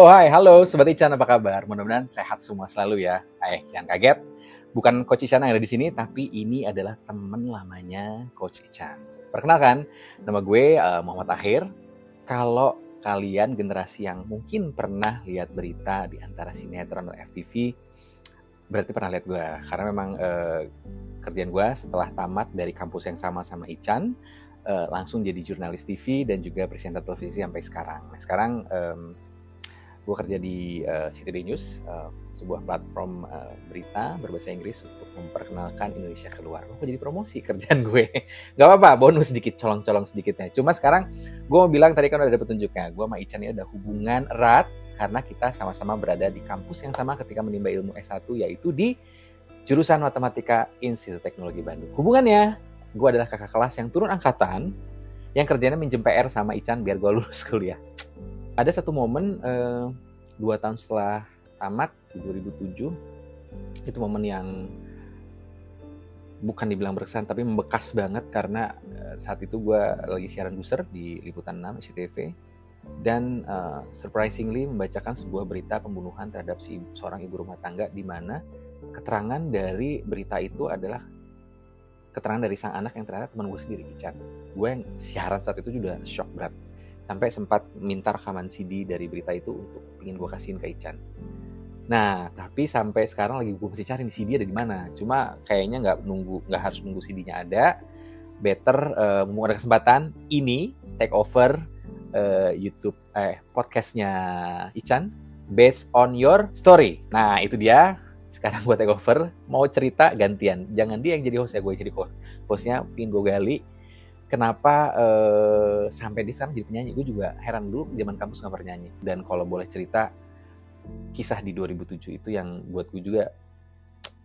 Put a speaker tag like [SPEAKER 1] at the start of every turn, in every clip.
[SPEAKER 1] Oh hai, halo Sobat Ican, apa kabar? Mudah-mudahan sehat semua selalu ya. Jangan kaget, bukan Coach Ican yang ada di sini, tapi ini adalah teman lamanya Coach Ican. Perkenalkan, nama gue Muhammad Akhir. Kalau kalian generasi yang mungkin pernah lihat berita di antara sinetron atau FTV, berarti pernah lihat gue. Karena memang kerjaan gue setelah tamat dari kampus yang sama Ican, langsung jadi jurnalis TV dan juga presenter televisi sampai sekarang. Nah, sekarang gue kerja di City News, sebuah platform berita berbahasa Inggris untuk memperkenalkan Indonesia keluar. Kok jadi promosi kerjaan gue? Gak apa-apa, bonus sedikit, colong-colong sedikitnya. Cuma sekarang gue mau bilang, tadi kan udah ada petunjuknya. Gue sama Ican ini ada hubungan erat karena kita sama-sama berada di kampus yang sama ketika menimba ilmu S1, yaitu di jurusan Matematika Institut Teknologi Bandung. Hubungannya, gue adalah kakak kelas yang turun angkatan, yang kerjanya minjem PR sama Ican biar gue lulus kuliah. Ada satu momen 2 tahun setelah tamat di 2007, itu momen yang bukan dibilang berkesan tapi membekas banget karena saat itu gue lagi siaran booster di Liputan 6 SCTV dan surprisingly membacakan sebuah berita pembunuhan terhadap seorang ibu rumah tangga, di mana keterangan dari berita itu adalah keterangan dari sang anak yang ternyata teman gue sendiri, Ican. Gue yang siaran saat itu juga shock berat. Sampai sempat minta rekaman CD dari berita itu untuk ingin gue kasihin ke Ican. Nah, tapi sampai sekarang lagi gue masih cari nih CD ada di mana. Cuma kayaknya nggak harus nunggu CD-nya ada. Better mumpung ada kesempatan ini take over YouTube podcastnya Ican based on your story. Nah, itu dia. Sekarang gue take over, mau cerita gantian. Jangan dia yang jadi host ya, gue jadi hostnya, ingin gue gali. Kenapa sampai di sekarang jadi penyanyi? Gue juga heran, dulu zaman kampus nggak pernah nyanyi. Dan kalau boleh cerita, kisah di 2007 itu yang buat gue juga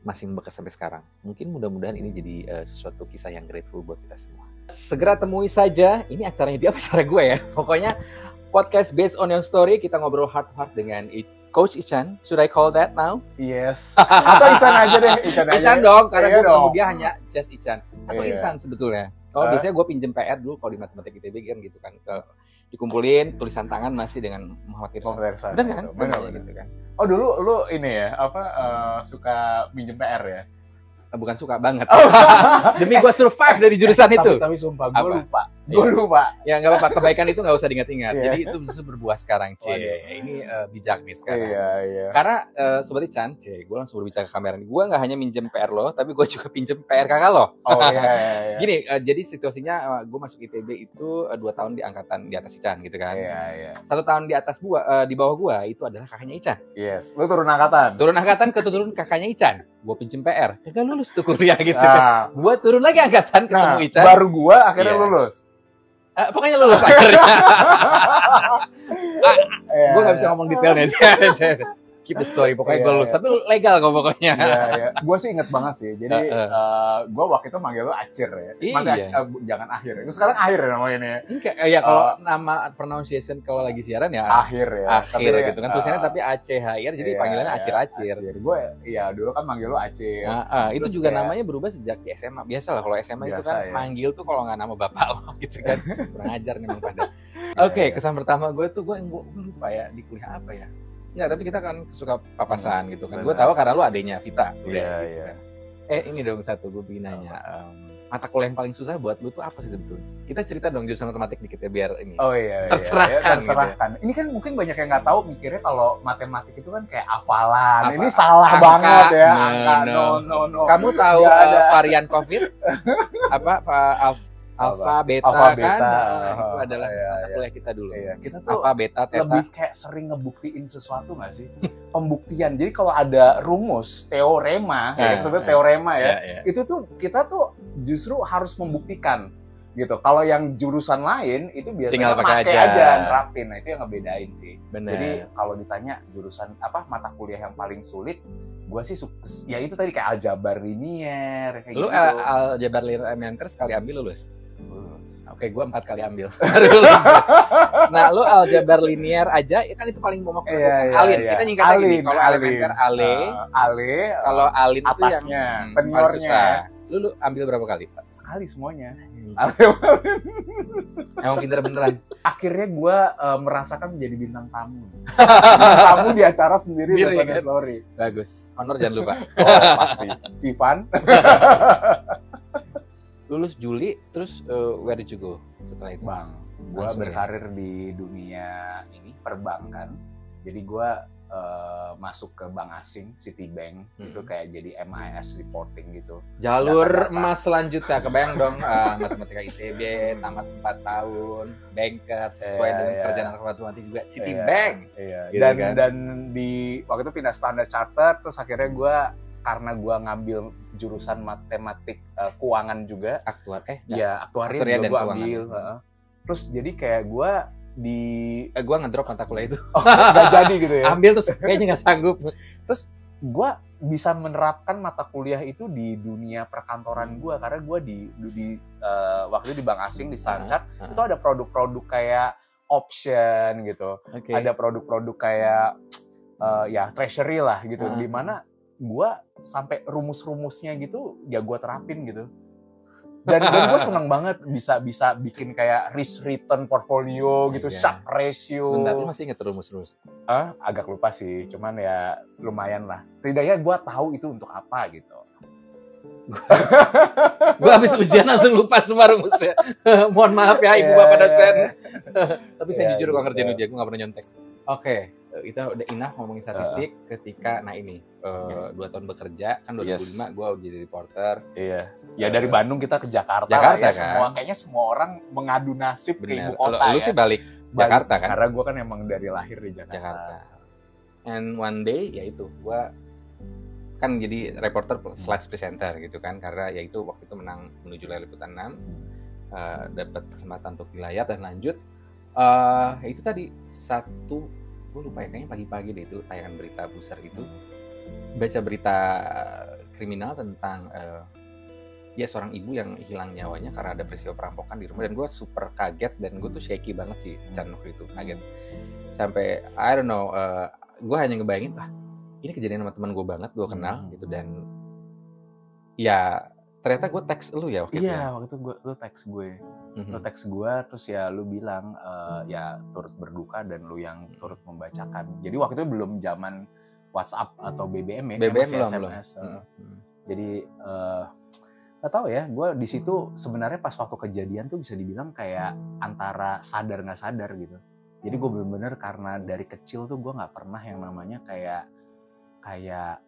[SPEAKER 1] masih membekas sampai sekarang. Mungkin mudah-mudahan ini jadi sesuatu kisah yang grateful buat kita semua. Segera temui saja, ini acaranya dia apa acara gue ya? Pokoknya podcast based on your story, kita ngobrol heart-to-heart dengan Coach Ican. Should I call that now?
[SPEAKER 2] Yes. Atau Ican aja deh.
[SPEAKER 1] Ican dong, karena gue ketemu dia hanya just Ican. Atau
[SPEAKER 2] Iya.
[SPEAKER 1] Insan sebetulnya. Kalau biasanya gue pinjem PR dulu kalau di Matematika ITB kan gitu kan. Dikumpulin, tulisan tangan masih dengan Muhammad Irsan. Bener kan?
[SPEAKER 2] Bener.
[SPEAKER 1] Gitu kan.
[SPEAKER 2] Oh dulu lu ini ya, suka minjem PR ya?
[SPEAKER 1] Bukan suka banget. Demi gue survive dari jurusan itu.
[SPEAKER 2] Tapi sumpah,
[SPEAKER 1] Apa?
[SPEAKER 2] gue lupa.
[SPEAKER 1] Ya nggak apa-apa, kebaikan itu nggak usah diingat-ingat.
[SPEAKER 2] Iya.
[SPEAKER 1] Jadi itu justru berbuah sekarang, Ini bijak nih sekarang.
[SPEAKER 2] Iya.
[SPEAKER 1] Karena Sobat Ican, gue langsung berbicara ke kamera nih. Gue nggak hanya minjem PR lo, tapi gue juga pinjem PR kakak lo.
[SPEAKER 2] Oh iya.
[SPEAKER 1] Gini, jadi situasinya gue masuk ITB itu 2 tahun di angkatan di atas Ican gitu kan.
[SPEAKER 2] Iya.
[SPEAKER 1] 1 tahun di atas di bawah gue itu adalah kakaknya Ican.
[SPEAKER 2] Yes. Lu turun angkatan.
[SPEAKER 1] Turun angkatan keturun kakaknya Ican. Gue pinjem PR, kagak lulus tuh kuliah gitu kan.
[SPEAKER 2] Nah,
[SPEAKER 1] Gue turun lagi angkatan ketemu Ican.
[SPEAKER 2] baru gue akhirnya
[SPEAKER 1] Iya.
[SPEAKER 2] lulus.
[SPEAKER 1] Pokoknya lulus akhirnya. Gue nggak bisa
[SPEAKER 2] Iya.
[SPEAKER 1] ngomong detailnya. Keep the story. Pokoknya gue lulus. Tapi legal kok pokoknya.
[SPEAKER 2] Iya. Gue sih inget banget sih. Jadi gue waktu itu manggil lu Acir ya. Masih
[SPEAKER 1] Iya.
[SPEAKER 2] jangan Akhir. Sekarang Akhir ya namanya ini.
[SPEAKER 1] Ya kalau nama pronunciation kalau lagi siaran ya
[SPEAKER 2] Akhir ya.
[SPEAKER 1] akhir gitu kan. Tulisannya tapi ACHIR, jadi panggilannya Acir-Acir.
[SPEAKER 2] Gue dulu kan manggil lu Acir.
[SPEAKER 1] Itu
[SPEAKER 2] Terus
[SPEAKER 1] juga
[SPEAKER 2] kayak-
[SPEAKER 1] namanya berubah sejak di SMA. Biasalah kalau SMA itu
[SPEAKER 2] Biasa,
[SPEAKER 1] kan
[SPEAKER 2] ya.
[SPEAKER 1] manggil tuh kalau nggak nama bapak lo gitu kan. Kurang ajar nih memang pada. Oke, kesan pertama gue tuh gue lupa ya di kuliah apa ya. Enggak, tapi kita kan suka papasan gitu kan. Gue
[SPEAKER 2] Benar.
[SPEAKER 1] tahu karena lu adanya Vita. Udah,
[SPEAKER 2] Iya,
[SPEAKER 1] gitu
[SPEAKER 2] iya.
[SPEAKER 1] kan. Ini dong satu gue pengen nanya. Mata kuliah yang paling susah buat lu tuh apa sih sebetulnya? Kita cerita dong jurusan matematik dikit ya biar ini.
[SPEAKER 2] Oh iya.
[SPEAKER 1] Tercerahkan,
[SPEAKER 2] Tercerahkan. Ini kan mungkin banyak yang nggak tahu mikirnya kalau matematik itu kan kayak hafalan.
[SPEAKER 1] Apa?
[SPEAKER 2] Ini salah
[SPEAKER 1] Angka.
[SPEAKER 2] banget ya.
[SPEAKER 1] No,
[SPEAKER 2] Angka.
[SPEAKER 1] no.
[SPEAKER 2] No.
[SPEAKER 1] Kamu tahu
[SPEAKER 2] Nggak ada.
[SPEAKER 1] varian COVID? Apa? Alfa, beta
[SPEAKER 2] Alfa,
[SPEAKER 1] kan?
[SPEAKER 2] beta.
[SPEAKER 1] Itu adalah
[SPEAKER 2] Iya,
[SPEAKER 1] mata
[SPEAKER 2] iya.
[SPEAKER 1] kuliah kita dulu.
[SPEAKER 2] Iya, kita tuh
[SPEAKER 1] Alfa, beta, theta.
[SPEAKER 2] lebih kayak sering ngebuktiin sesuatu nggak sih? Pembuktian. Jadi kalau ada rumus, teorema, ya sebut teorema ya.
[SPEAKER 1] Iya.
[SPEAKER 2] Itu tuh kita tuh justru harus membuktikan gitu. Kalau yang jurusan lain itu biasanya
[SPEAKER 1] Tinggal pakai
[SPEAKER 2] pakai
[SPEAKER 1] aja.
[SPEAKER 2] aja nerapin. Nah, itu yang ngebedain sih.
[SPEAKER 1] Bener.
[SPEAKER 2] Jadi kalau ditanya jurusan apa mata kuliah yang paling sulit, gue sih ya itu tadi kayak aljabar linear kayak
[SPEAKER 1] Lu
[SPEAKER 2] gitu.
[SPEAKER 1] aljabar linear sekali ambil lulus. Oke, gue 4 kali ambil. Baru lulus. Nah, lu aljabar linear aja, kan itu paling momok.
[SPEAKER 2] Iya,
[SPEAKER 1] Alin,
[SPEAKER 2] iya.
[SPEAKER 1] kita nyingkat lagi nih. Kalau
[SPEAKER 2] Alin.
[SPEAKER 1] elementer Ale,
[SPEAKER 2] Ale,
[SPEAKER 1] kalau Alin itu
[SPEAKER 2] atasnya,
[SPEAKER 1] yang
[SPEAKER 2] seniornya.
[SPEAKER 1] paling susah. Lu ambil berapa kali, Pak?
[SPEAKER 2] Sekali semuanya.
[SPEAKER 1] Emang pinter beneran.
[SPEAKER 2] Akhirnya gue merasakan menjadi bintang tamu. Bintang tamu di acara sendiri
[SPEAKER 1] Sendiri,
[SPEAKER 2] Sunday
[SPEAKER 1] kan?
[SPEAKER 2] Story.
[SPEAKER 1] Bagus. Honor jangan lupa.
[SPEAKER 2] Oh, pasti. Ivan.
[SPEAKER 1] Lulus Juli, terus where did you go setelah itu?
[SPEAKER 2] Bang, gue
[SPEAKER 1] Langsung
[SPEAKER 2] berkarir di dunia ini perbankan. Jadi gue masuk ke bank asing, Citibank, itu kayak jadi MIS reporting gitu.
[SPEAKER 1] Jalur
[SPEAKER 2] Data-data.
[SPEAKER 1] emas selanjutnya, kebayang dong, matematika ITB, tamat 4 tahun, banker, sesuai
[SPEAKER 2] Iya,
[SPEAKER 1] dengan
[SPEAKER 2] iya.
[SPEAKER 1] kerjaan anak matematika juga, Citibank.
[SPEAKER 2] Iya.
[SPEAKER 1] Gitu
[SPEAKER 2] Dan
[SPEAKER 1] kan?
[SPEAKER 2] dan di waktu itu pindah Standard Chartered, terus akhirnya gue karena gue ngambil jurusan matematik keuangan juga, ya aktuaria
[SPEAKER 1] Aktuaria
[SPEAKER 2] juga
[SPEAKER 1] dan
[SPEAKER 2] gue
[SPEAKER 1] keuangan.
[SPEAKER 2] ambil. Terus jadi kayak gue di
[SPEAKER 1] Gue ngedrop mata kuliah itu.
[SPEAKER 2] nggak jadi gitu ya.
[SPEAKER 1] Ambil terus kayaknya nggak sanggup.
[SPEAKER 2] Terus gue bisa menerapkan mata kuliah itu di dunia perkantoran gue karena gue waktu itu di bank asing di Standard itu ada produk-produk kayak option gitu,
[SPEAKER 1] Oke.
[SPEAKER 2] ada produk-produk kayak ya treasury lah gitu, dimana gue sampai rumus-rumusnya gitu ya gue terapin gitu. Dan gue seneng banget bisa bikin kayak risk return portfolio gitu,
[SPEAKER 1] Iya.
[SPEAKER 2] Sharpe ratio.
[SPEAKER 1] Sebentar, lu masih inget rumus-rumus?
[SPEAKER 2] Agak lupa sih, cuman ya lumayan lah. Setidaknya gue tahu itu untuk apa gitu.
[SPEAKER 1] Gue habis ujian langsung lupa semua rumusnya. Mohon maaf ya ibu bapak dosen. Tapi saya jujur gue ngerjain ujian, gue gak pernah nyontek. Oke, kita udah enough ngomongin statistik. Ketika, nah ini, 2 tahun bekerja, kan 2005 gue udah jadi reporter.
[SPEAKER 2] Iya. Ya dari Bandung kita ke Jakarta
[SPEAKER 1] Jakarta
[SPEAKER 2] lah, ya.
[SPEAKER 1] kan?
[SPEAKER 2] Kayaknya semua orang mengadu nasib ke
[SPEAKER 1] Bener.
[SPEAKER 2] ibu kota
[SPEAKER 1] Lu
[SPEAKER 2] ya.
[SPEAKER 1] sih balik Jakarta kan?
[SPEAKER 2] Karena gue kan emang dari lahir di Jakarta.
[SPEAKER 1] Jakarta. And one day, ya itu, gue kan jadi reporter slash presenter gitu kan, karena ya itu waktu itu menang menuju layar liputan 6, dapat kesempatan untuk di layar dan lanjut. Ya itu tadi gue lupa ya, kayaknya pagi-pagi deh itu tayangan berita besar itu, baca berita kriminal tentang ya seorang ibu yang hilang nyawanya karena ada peristiwa perampokan di rumah, dan gue super kaget dan gue tuh shaky banget sih Chan waktu itu, kaget sampai I don't know, gue hanya ngebayangin ini kejadian sama teman gue banget, gue kenal gitu, dan ya ternyata gue teks lu ya waktu itu.
[SPEAKER 2] Iya, waktu itu lu teks gue. Lu teks gue, terus ya lu bilang ya turut berduka dan lu yang turut membacakan. Jadi waktu itu belum zaman WhatsApp atau BBM ya,
[SPEAKER 1] BBM
[SPEAKER 2] masih
[SPEAKER 1] belum.
[SPEAKER 2] SMS. Jadi nggak tahu ya, gue di situ sebenarnya pas waktu kejadian tuh bisa dibilang kayak antara sadar nggak sadar gitu. Jadi gue bener-bener karena dari kecil tuh gue nggak pernah yang namanya kayak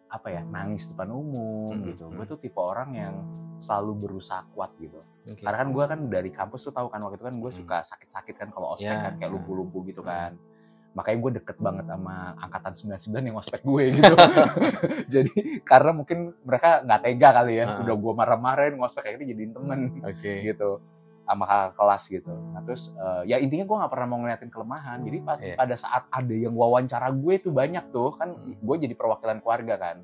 [SPEAKER 2] apa ya, nangis depan umum gitu. Gue tuh tipe orang yang selalu berusaha kuat gitu.
[SPEAKER 1] Okay.
[SPEAKER 2] Karena kan gue kan dari kampus tuh tahu kan waktu itu kan gue suka sakit-sakit kan kalau ospek kan kayak lumpuh-lumpuh gitu kan. Makanya gue deket banget sama angkatan 99 yang ospek gue gitu. Jadi karena mungkin mereka nggak tega kali ya, udah gue marah-marahin ngospek akhirnya jadiin temen gitu sama kakak kelas gitu. Nah terus ya intinya gue nggak pernah mau ngeliatin kelemahan. Jadi pada saat ada yang wawancara gue tuh banyak tuh kan, gue jadi perwakilan keluarga kan.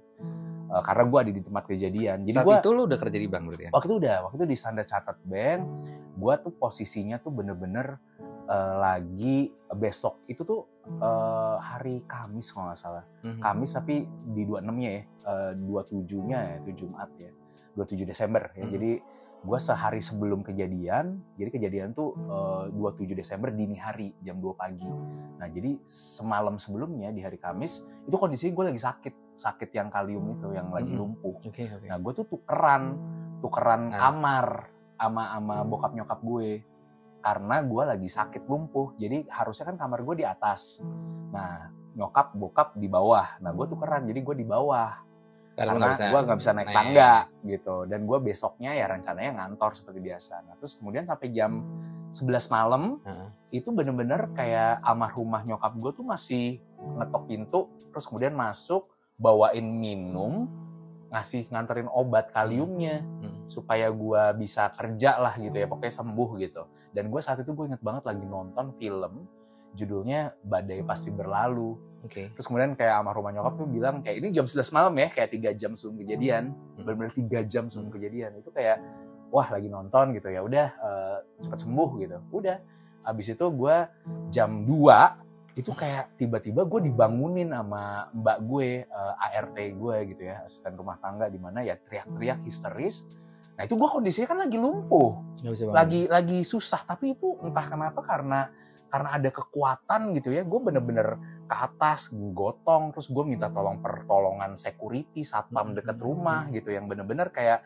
[SPEAKER 2] Karena gue ada di tempat kejadian. Jadi
[SPEAKER 1] saat itu lu udah kerja di bank berarti ya?
[SPEAKER 2] Waktu itu di Standard Chartered Bank, gue tuh posisinya tuh bener-bener lagi besok itu tuh hari Kamis kalau nggak salah. Kamis tapi di 26-nya ya, 27-nya ya, itu Jumat ya, 27 Desember ya. Jadi gue sehari sebelum kejadian, jadi kejadian tuh 27 Desember dini hari jam 2 pagi. Nah jadi semalam sebelumnya di hari Kamis itu kondisinya gue lagi sakit yang kalium itu, yang lagi lumpuh. Nah gue tuh tukeran kamar sama bokap nyokap gue karena gue lagi sakit lumpuh. Jadi harusnya kan kamar gue di atas, nah nyokap bokap di bawah. Nah gue tukeran, jadi gue di bawah. Karena gue nggak bisa naik tangga gitu, dan gue besoknya ya rencananya ngantor seperti biasa. Nah terus kemudian sampai jam 11 malam itu bener-bener kayak almarhumah nyokap gue tuh masih ngetok pintu, terus kemudian masuk bawain minum, nganterin obat kaliumnya supaya gue bisa kerja lah gitu ya, pokoknya sembuh gitu. Dan gue saat itu gue inget banget lagi nonton film judulnya Badai Pasti Berlalu. Terus kemudian kayak almarhumah nyokap tuh bilang kayak ini jam 11 malam ya, kayak 3 jam sebelum kejadian, benar-benar 3 jam sebelum kejadian. Itu kayak wah lagi nonton gitu ya, udah cepet sembuh gitu. Udah, abis itu gue jam 2 itu kayak tiba-tiba gue dibangunin sama mbak gue, ART gue gitu ya, asisten rumah tangga, di mana ya teriak-teriak histeris. Nah itu gue kondisinya kan lagi lumpuh, lagi susah, tapi itu entah kenapa karena ada kekuatan gitu ya, gue bener-bener ke atas gotong, terus gue minta pertolongan security satpam deket rumah gitu, yang bener-bener kayak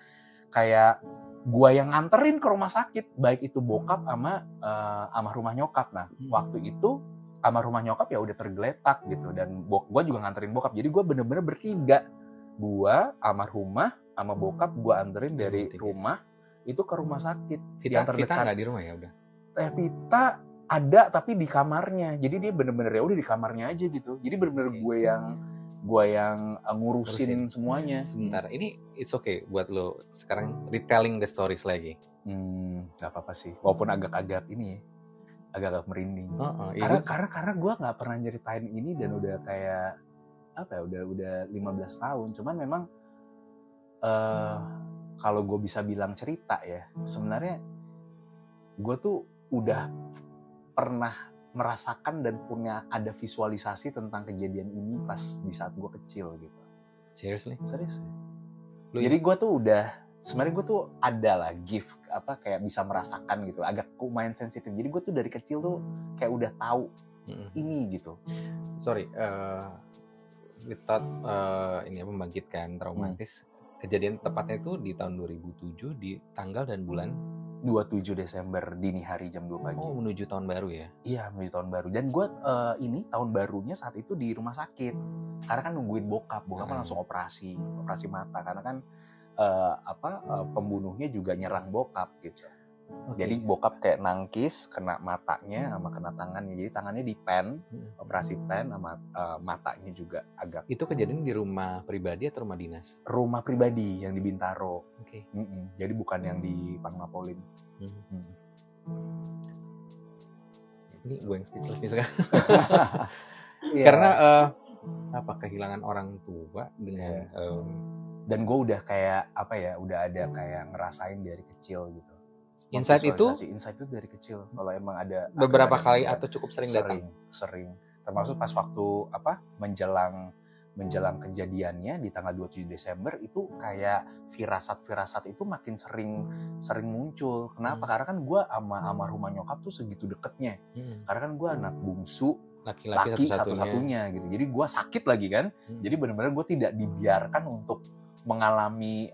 [SPEAKER 2] gue yang nganterin ke rumah sakit, baik itu bokap sama almarhumah nyokap. Nah waktu itu almarhumah nyokap ya udah tergeletak gitu, dan gue juga nganterin bokap, jadi gue bener-bener bertiga, gue, almarhumah sama bokap, gue anterin dari rumah itu ke rumah sakit.
[SPEAKER 1] Vita nggak di rumah ya udah?
[SPEAKER 2] Vita ada tapi di kamarnya, jadi dia bener-bener ya udah di kamarnya aja gitu, jadi bener-bener gue yang ngurusin semuanya.
[SPEAKER 1] Sebentar, ini it's okay buat lo sekarang retelling the stories lagi.
[SPEAKER 2] Gak apa-apa sih, walaupun agak-agak ini, agak-agak merinding. Karena gue nggak pernah nyeritain ini dan udah kayak apa ya, udah 15 tahun. Cuman memang kalau gue bisa bilang cerita ya, sebenarnya gue tuh udah pernah merasakan dan punya ada visualisasi tentang kejadian ini pas di saat gue kecil gitu.
[SPEAKER 1] Seriously?
[SPEAKER 2] Serius. Jadi gue tuh udah, sebenarnya gue tuh ada lah gift apa kayak bisa merasakan gitu, agak lumayan sensitif. Jadi gue tuh dari kecil tuh kayak udah tahu ini gitu.
[SPEAKER 1] Sorry, we thought ini membangkitkan traumatis. Kejadian tepatnya itu di tahun 2007 di tanggal dan bulan
[SPEAKER 2] 27 Desember dini hari jam 2 pagi.
[SPEAKER 1] Oh, menuju tahun baru ya?
[SPEAKER 2] Iya, menuju tahun baru. Dan gue ini tahun barunya saat itu di rumah sakit. Karena kan nungguin bokap kan langsung operasi mata. Karena kan pembunuhnya juga nyerang bokap gitu. Okay. Jadi bokap kayak nangkis, kena matanya sama kena tangannya. Jadi tangannya di pen, operasi pen, sama matanya juga agak.
[SPEAKER 1] Itu kejadian di rumah pribadi atau rumah dinas?
[SPEAKER 2] Rumah pribadi yang di Bintaro.
[SPEAKER 1] Oke.
[SPEAKER 2] Jadi bukan yang di Pangmapolin.
[SPEAKER 1] Ini gue yang speechless nih sekarang. Karena kehilangan orang tua dengan
[SPEAKER 2] dan gue udah kayak udah ada kayak ngerasain dari kecil gitu.
[SPEAKER 1] Insight itu
[SPEAKER 2] dari kecil. Kalau emang ada
[SPEAKER 1] beberapa kali atau cukup sering datang?
[SPEAKER 2] Sering. Termasuk pas waktu menjelang kejadiannya di tanggal 27 Desember itu kayak firasat itu makin sering muncul. Kenapa? Karena kan gue sama almarhumah nyokap tuh segitu deketnya. Karena kan gue anak bungsu, laki satu-satunya gitu. Jadi gue sakit lagi kan. Jadi benar-benar gue tidak dibiarkan untuk mengalami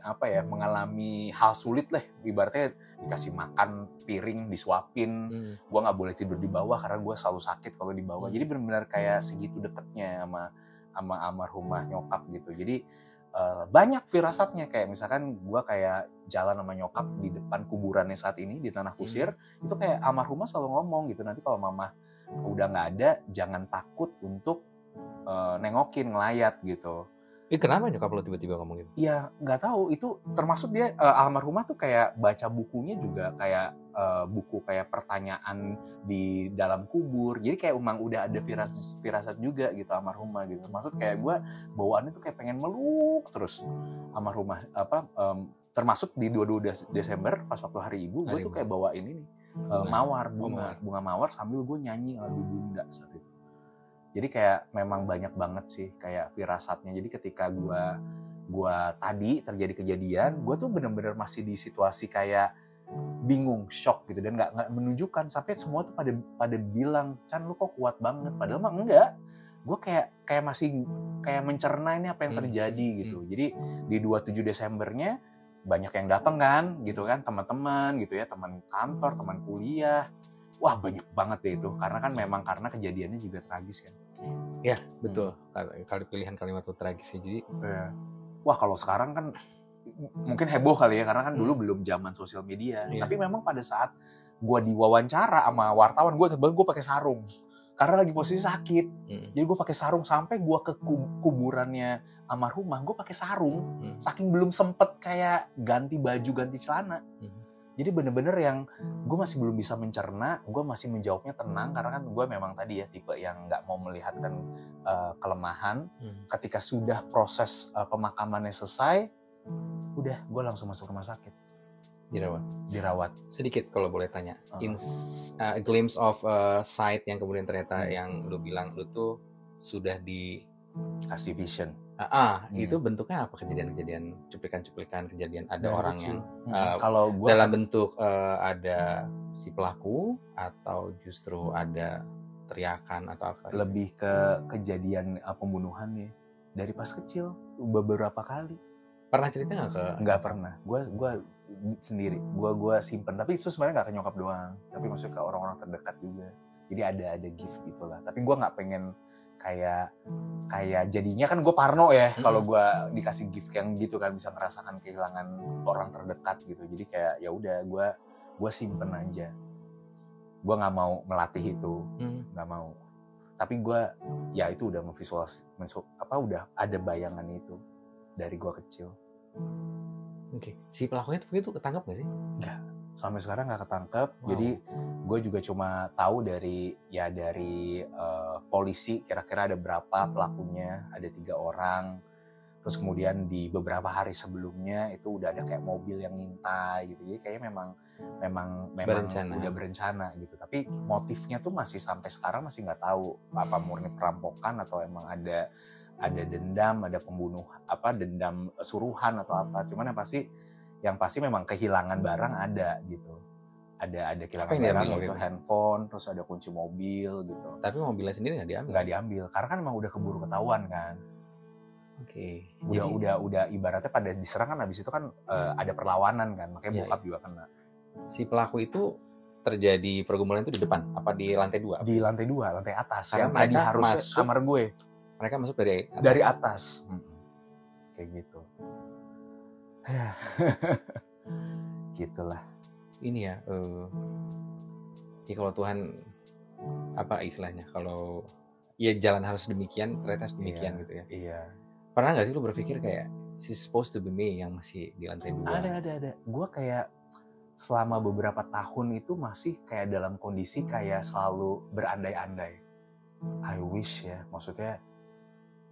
[SPEAKER 2] hal sulit lah, ibaratnya dikasih makan piring disuapin, gue nggak boleh tidur di bawah karena gue selalu sakit kalau di bawah. Jadi benar-benar kayak segitu deketnya sama almarhumah nyokap gitu. Jadi banyak firasatnya, kayak misalkan gue kayak jalan sama nyokap di depan kuburannya saat ini di Tanah Kusir, itu kayak almarhumah selalu ngomong gitu, nanti kalau mama udah nggak ada jangan takut untuk nengokin, ngelayat gitu.
[SPEAKER 1] Kenapa nyokap lo tiba-tiba ngomong gitu?
[SPEAKER 2] Ya nggak tahu, itu termasuk dia almarhumah tuh kayak baca bukunya juga kayak buku kayak pertanyaan di dalam kubur. Jadi kayak emang udah ada firasat juga gitu almarhumah gitu. Maksud kayak gue bawaannya tuh kayak pengen meluk terus almarhumah termasuk di 22 Desember pas waktu hari ibu, gue tuh kayak bawain ini bunga mawar sambil gue nyanyi lagu Bunda saat itu. Jadi kayak memang banyak banget sih kayak firasatnya. Jadi ketika gue tadi terjadi kejadian, gue tuh bener-bener masih di situasi kayak bingung, shock gitu, dan nggak menunjukkan, sampai semua tuh pada bilang, Chan lu kok kuat banget, padahal mah enggak. Gue kayak masih kayak mencerna ini apa yang terjadi gitu. Jadi di 27 Desembernya banyak yang datang kan gitu kan, teman-teman gitu ya, teman kantor, teman kuliah. Wah banyak banget deh itu, karena kan memang karena kejadiannya juga tragis kan.
[SPEAKER 1] Ya betul, kalau pilihan kalimat itu tragis ya. Jadi
[SPEAKER 2] wah kalau sekarang kan mungkin heboh kali ya, karena kan dulu belum zaman sosial media. Tapi memang pada saat gue diwawancara sama wartawan, gue pakai sarung karena lagi posisi sakit. Jadi gue pakai sarung sampai gue ke kuburannya almarhumah, gue pakai sarung, saking belum sempet kayak ganti baju, ganti celana. Jadi bener-bener yang gue masih belum bisa mencerna, gue masih menjawabnya tenang, karena kan gue memang tadi ya tipe yang nggak mau melihatkan kelemahan. Ketika sudah proses pemakamannya selesai, udah gue langsung masuk rumah sakit. Dirawat. Sedikit
[SPEAKER 1] kalau boleh tanya, a glimpse of sight yang kemudian ternyata yang lu bilang lu tuh sudah dikasih Itu bentuknya apa? Kejadian-kejadian, cuplikan-cuplikan kejadian ada
[SPEAKER 2] Dari
[SPEAKER 1] orang
[SPEAKER 2] kecil.
[SPEAKER 1] yang
[SPEAKER 2] Kalau gua
[SPEAKER 1] dalam bentuk ada si pelaku atau justru ada teriakan atau apa?
[SPEAKER 2] lebih ke kejadian pembunuhan ya dari pas kecil beberapa kali.
[SPEAKER 1] Pernah cerita nggak ke?
[SPEAKER 2] Nggak pernah. Gue sendiri. Gue simpen. Tapi itu sebenarnya nggak ke nyokap doang. Tapi maksudnya ke orang-orang terdekat juga. Jadi ada gift gitulah. Tapi gue nggak pengen kayak jadinya kan gue parno ya. Kalau gue dikasih gift yang gitu kan bisa ngerasakan kehilangan orang terdekat gitu. Jadi kayak ya udah gue simpen aja. Gue nggak mau melatih itu. Nggak mau. Tapi gue ya itu udah udah ada bayangan itu dari gue kecil.
[SPEAKER 1] Oke. Si pelakunya itu ketangkep nggak sih?
[SPEAKER 2] Nggak, sampai sekarang nggak ketangkep. Jadi gue juga cuma tahu dari polisi kira-kira ada berapa pelakunya, ada 3 orang. Terus kemudian di beberapa hari sebelumnya itu udah ada kayak mobil yang ngintai gitu. Jadi kayaknya memang udah berencana gitu. Tapi motifnya tuh masih sampai sekarang masih nggak tahu apa murni perampokan atau emang ada dendam, ada dendam suruhan atau apa. Cuman yang pasti memang kehilangan barang ada gitu. Ada kehilangan barang yaitu handphone, terus ada kunci mobil gitu.
[SPEAKER 1] Tapi mobilnya sendiri nggak diambil?
[SPEAKER 2] Nggak diambil, karena kan emang udah keburu ketahuan kan.
[SPEAKER 1] Oke.
[SPEAKER 2] Udah ibaratnya pada diserang kan habis itu kan ada perlawanan kan, makanya bokap juga kena.
[SPEAKER 1] Si pelaku itu terjadi pergumulan itu di depan apa di lantai 2?
[SPEAKER 2] Di lantai 2, lantai atas.
[SPEAKER 1] Karena
[SPEAKER 2] yang tadi harusnya kamar gue.
[SPEAKER 1] Mereka masuk dari atas.
[SPEAKER 2] Dari atas. Kayak gitu. Gitulah.
[SPEAKER 1] Ini ya, kalau Tuhan apa istilahnya? Kalau ya jalan harus demikian, ternyata demikian gitu ya.
[SPEAKER 2] Iya.
[SPEAKER 1] Pernah nggak sih lu berpikir kayak she's supposed to be me yang masih di lantai 2?
[SPEAKER 2] Ada. Gue kayak selama beberapa tahun itu masih kayak dalam kondisi kayak selalu berandai-andai. I wish ya, maksudnya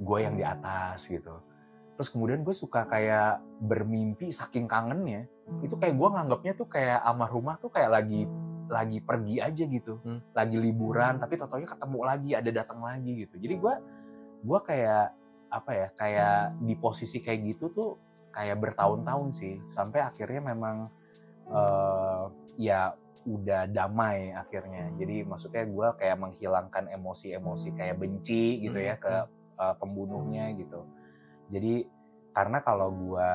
[SPEAKER 2] gue yang di atas gitu. Terus kemudian gue suka kayak bermimpi saking kangennya. Itu kayak gue nganggapnya tuh kayak almarhumah tuh kayak lagi pergi aja gitu. Lagi liburan tapi tau-taunya ketemu lagi, ada datang lagi gitu. Jadi gue kayak kayak di posisi kayak gitu tuh kayak bertahun-tahun sih. Sampai akhirnya memang ya udah damai akhirnya. Jadi maksudnya gue kayak menghilangkan emosi-emosi kayak benci gitu ya ke pembunuhnya gitu. Jadi karena kalau gue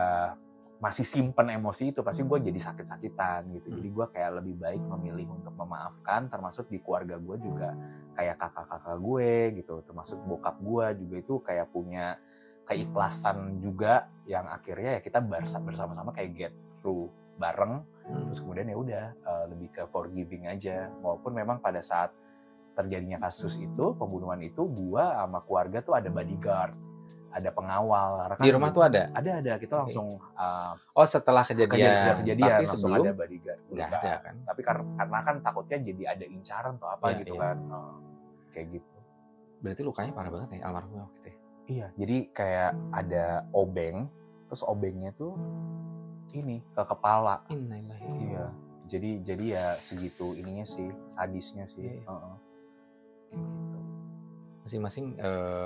[SPEAKER 2] masih simpen emosi itu pasti gue jadi sakit-sakitan gitu. Jadi gue kayak lebih baik memilih untuk memaafkan, termasuk di keluarga gue juga kayak kakak-kakak gue gitu, termasuk bokap gue juga itu kayak punya keikhlasan juga yang akhirnya ya kita bersama-sama kayak get through bareng. Terus kemudian ya udah lebih ke forgiving aja. Walaupun memang pada saat terjadinya kasus itu, pembunuhan itu, gue sama keluarga tuh ada bodyguard, ada pengawal.
[SPEAKER 1] Di rumah tuh ada?
[SPEAKER 2] Ada. Kita langsung
[SPEAKER 1] setelah kejadian
[SPEAKER 2] tapi
[SPEAKER 1] langsung
[SPEAKER 2] sebelum ada bodyguard.
[SPEAKER 1] Nggak ada kan?
[SPEAKER 2] Tapi karena kan takutnya jadi ada incaran atau apa gitu kan. Kayak gitu.
[SPEAKER 1] Berarti lukanya parah banget ya almarhumnya waktu itu.
[SPEAKER 2] Iya, jadi kayak ada obeng, terus obengnya tuh ini ke kepala. Iya. Jadi ya segitu ininya sih, sadisnya sih. Gitu.
[SPEAKER 1] Masing-masing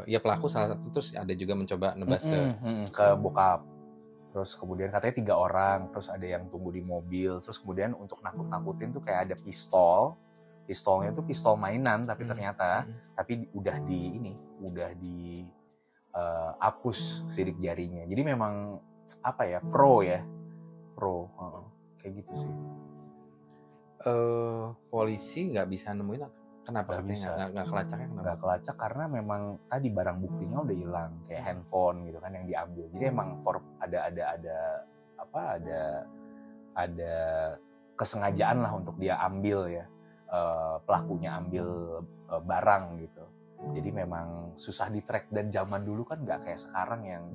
[SPEAKER 1] ya pelaku salah satu, terus ada juga mencoba nebas
[SPEAKER 2] ke bokap. Terus kemudian katanya 3 orang, terus ada yang tunggu di mobil, terus kemudian untuk nakut-nakutin tuh kayak ada pistolnya tuh pistol mainan tapi ternyata tapi udah di hapus sidik jarinya. Jadi memang pro kayak gitu sih.
[SPEAKER 1] Polisi nggak bisa nemuin kenapa? Nggak kelacaknya kenapa?
[SPEAKER 2] Nggak kelacak karena memang tadi barang buktinya udah hilang, kayak handphone gitu kan yang diambil. Jadi emang ada kesengajaan lah untuk dia ambil ya, pelakunya ambil barang gitu. Jadi memang susah di-track, dan zaman dulu kan nggak kayak sekarang yang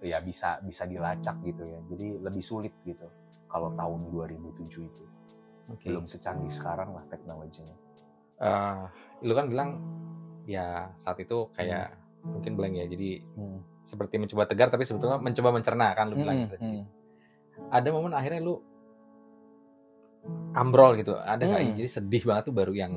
[SPEAKER 2] ya bisa dilacak gitu ya. Jadi lebih sulit gitu kalau tahun 2007 itu. Belum secanggih sekarang lah teknologinya.
[SPEAKER 1] Lu kan bilang ya saat itu kayak mungkin blank ya, jadi seperti mencoba tegar tapi sebetulnya mencoba mencerna kan lu bilang gitu. Ada momen akhirnya lu ambrol gitu, ada nggak? Jadi sedih banget tuh baru yang